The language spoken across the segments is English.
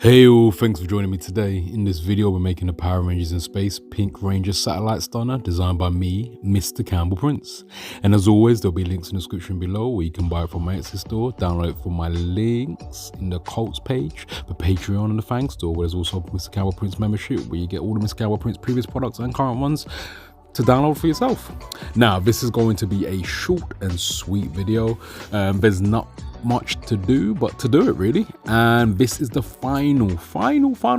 Hey all, thanks for joining me today. In this video, we're making the Power Rangers in Space Pink Ranger Satellite Stunner designed by me, Mr. Campbell Prince. And as always, there'll be links in the description below where you can buy it from my Etsy store, download it from my links in the Cults page, the Patreon and the Fang store, where there's also Mr. Campbell Prince membership where you get all the Mr. Campbell Prince previous products and current ones to download for yourself. Now, this is going to be a short and sweet video. There's not much to do but to do it really, and this is the final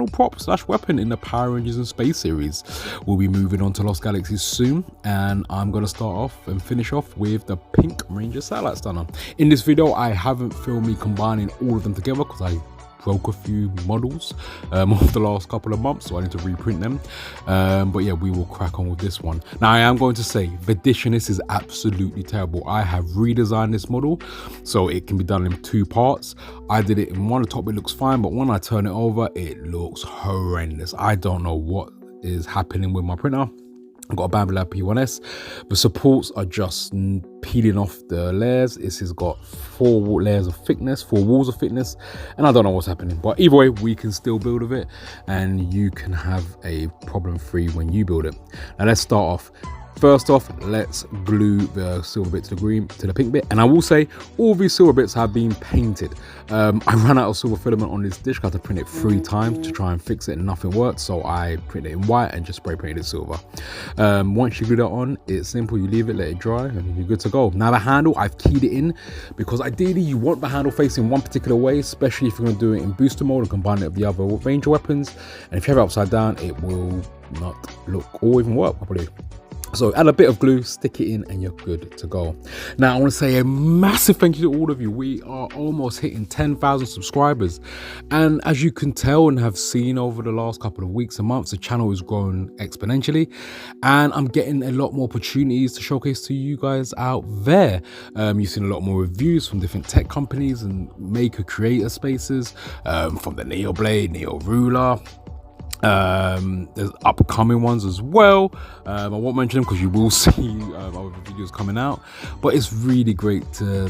prop slash weapon in the Power Rangers in Space series. We'll be moving on to Lost Galaxies soon, and I'm going to start off and finish off with the Pink Ranger Satellite Stunner. In this video, I haven't filmed me combining all of them together because I broke a few models over the last couple of months, so I need to reprint them. But yeah, we will crack on with this one. Now, I am going to say the dish in this is absolutely terrible. I have redesigned this model so it can be done in two parts. I did it in one. The top, it looks fine, but when I turn it over, it looks horrendous. I don't know what is happening with my printer. I've got a Bambi P1S. The supports are just peeling off the layers. This has got 4 layers of thickness, 4 walls of thickness, and I don't know what's happening. But either way, we can still build with it, and you can have a problem-free when you build it. Now let's start off. First off, let's glue the silver bit to the pink bit. And I will say, all these silver bits have been painted. I ran out of silver filament on this dish. I had to print it 3 times to try and fix it, and nothing worked. So I printed it in white and just spray painted it silver. Once you glue that on, it's simple. You leave it, let it dry, and you're good to go. Now the handle, I've keyed it in because ideally you want the handle facing one particular way, especially if you're going to do it in booster mode and combine it with the other Ranger weapons. And if you have it upside down, it will not look or even work properly. So add a bit of glue, stick it in, and you're good to go. Now, I want to say a massive thank you to all of you. We are almost hitting 10,000 subscribers. And as you can tell and have seen over the last couple of weeks and months, the channel is growing exponentially. And I'm getting a lot more opportunities to showcase to you guys out there. You've seen a lot more reviews from different tech companies and maker creator spaces, from the Neo Blade, Neo Ruler. There's upcoming ones as well. I won't mention them because you will see other videos coming out, but it's really great to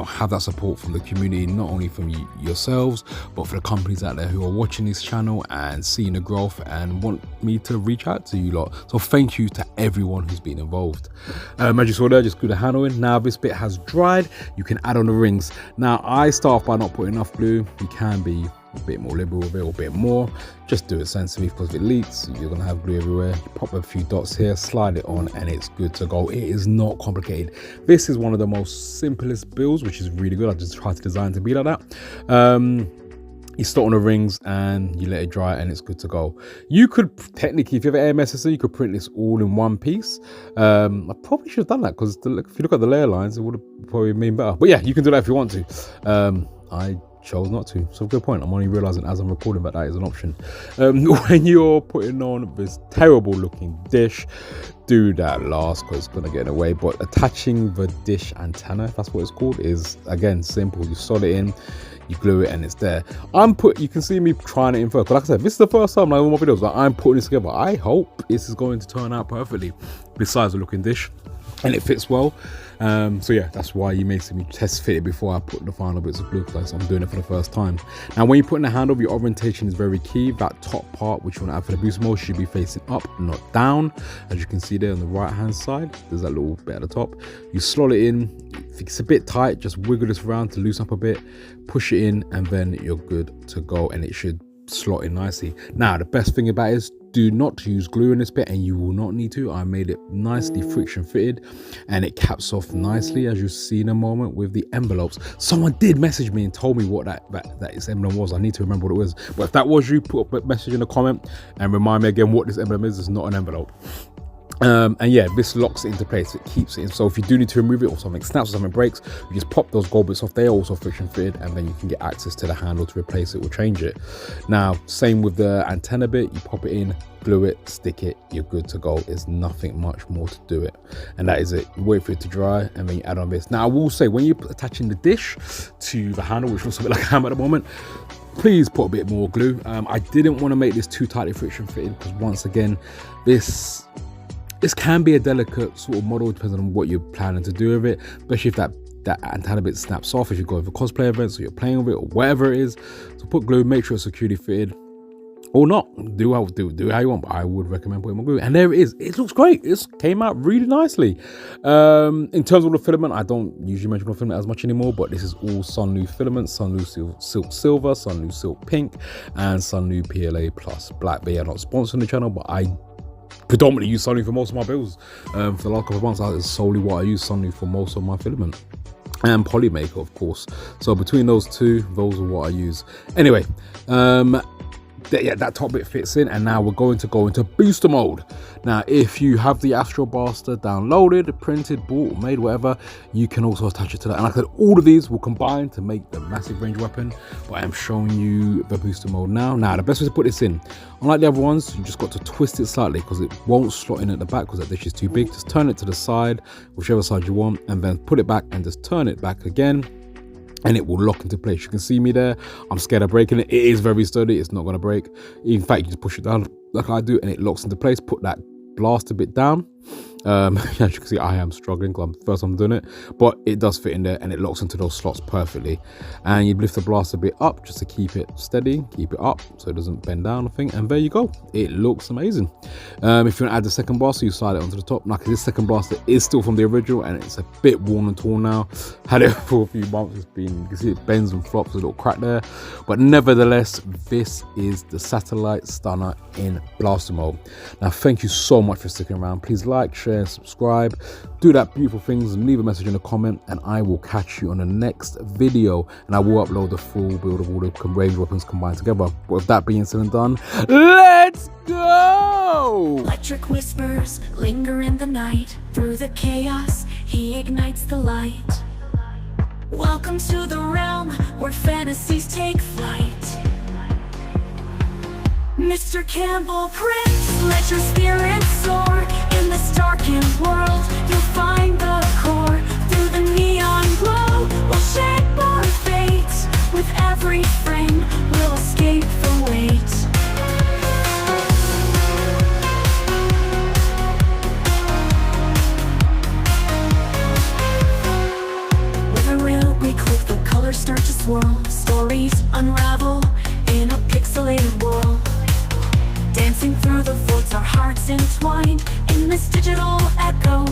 have that support from the community, not only from yourselves but for the companies out there who are watching this channel and seeing the growth and want me to reach out to you lot. So thank you to everyone who's been involved. As you saw there, just glue the handle in. Now this bit has dried, you can add on the rings. Now I start off by not putting enough glue. You can be a bit more liberal with it, or a bit more. Just do it sensibly, because if it leaks, you're gonna have glue everywhere. You pop a few dots here, slide it on, and it's good to go. It is not complicated. This is one of the most simplest builds, which is really good. I just tried to design to be like that. You start on the rings and you let it dry, and it's good to go. You could technically, if you have an AMSSC, you could print this all in one piece. I probably should have done that, because if you look at the layer lines, it would have probably been better. But yeah, you can do that if you want to. I chose not to, so good point. I'm only realizing as I'm recording that is an option. When you're putting on this terrible looking dish, do that last, because it's gonna get in the way. But attaching the dish antenna, if that's what it's called, is again simple. You solder it in, you glue it, and it's there. You can see me trying it in first, but like I said, this is the first time, like all my videos, that I'm putting this together. I hope this is going to turn out perfectly, besides the looking dish, and it fits well. So yeah, that's why you may see me test fit it before I put the final bits of glue, because I'm doing it for the first time. Now when you put in the handle, your orientation is very key. That top part, which you want to add for the boost mode, should be facing up, not down. As you can see there on the right hand side, there's that little bit at the top. You slot it in. If it's a bit tight, just wiggle this around to loosen up a bit, push it in, and then you're good to go, and it should slot in nicely. Now the best thing about it is, do not use glue in this bit, and you will not need to. I made it nicely friction fitted, and it caps off nicely, as you see in a moment, with the envelopes. Someone did message me and told me what that emblem was. I need to remember what it was, but if that was you, put a message in the comment and remind me again what this emblem is. It's not an envelope. And yeah, this locks it into place. It keeps it in. So if you do need to remove it, or something snaps or something breaks, you just pop those gold bits off. They're also friction fitted, and then you can get access to the handle to replace it or change it. Now, same with the antenna bit. You pop it in, glue it, stick it, you're good to go. There's nothing much more to do it, and that is it. You wait for it to dry, and then you add on this. Now I will say, when you're attaching the dish to the handle, which looks a bit like a hammer at the moment, please put a bit more glue. I didn't want to make this too tightly friction fitted, because once again, this can be a delicate sort of model, depending on what you're planning to do with it, especially if that that antenna bit snaps off if you're going for cosplay events or you're playing with it or whatever it is. So put glue, make sure it's securely fitted. Or not, do how you want, but I would recommend putting more glue. And there it is. It looks great. It came out really nicely. In terms of the filament, I don't usually mention the filament as much anymore, but this is all Sunlu filament, Sunlu Silk Silver, Sunlu Silk Pink, and Sunlu PLA Plus Black. They are not sponsoring the channel, but I predominantly use Sunlu for most of my builds. For the last couple of months, that is solely what I use Sunlu for most of my filament. And Polymaker, of course. So between those two, those are what I use. Anyway, that top bit fits in, and now we're going to go into booster mode. Now, if you have the Astro Blaster downloaded, printed, bought, or made, whatever, you can also attach it to that. And like I said, all of these will combine to make the massive range weapon, but I am showing you the booster mode now. Now, the best way to put this in, unlike the other ones, you just got to twist it slightly because it won't slot in at the back because that dish is too big. Just turn it to the side, whichever side you want, and then put it back and just turn it back again, and it will lock into place. You can see me there. I'm scared of breaking it. It is very sturdy. It's not going to break. In fact, you just push it down like I do and it locks into place. Put that blaster bit down. As you can see, I am struggling because I'm the first time I'm doing it, but it does fit in there and it locks into those slots perfectly. And you lift the blaster bit up just to keep it steady, keep it up so it doesn't bend down, I think. And there you go. It looks amazing. If you want to add the second blaster, you slide it onto the top. Now, this second blaster is still from the original and it's a bit worn and torn now. Had it for a few months. It's been, you can see it bends and flops, a little crack there. But nevertheless, this is the satellite stunner in blaster mode. Now, thank you so much for sticking around. Please like, share, subscribe, do that beautiful things, and leave a message in a comment, and I will catch you on the next video, and I will upload the full build of all the range weapons combined together. But with that being said and done, let's go! Electric whispers linger in the night. Through the chaos, he ignites the light. Welcome to the realm where fantasies take flight. Mr. Campbell Prince, let your spirit soar. In this darkened world, you'll find the core. Through the neon glow, we'll shape our fate. With every frame, we'll escape the weight. With a wheel, we click, the colors start to swirl. Stories unravel in a pixelated world. Dancing through the voids, our hearts entwined in this digital echo.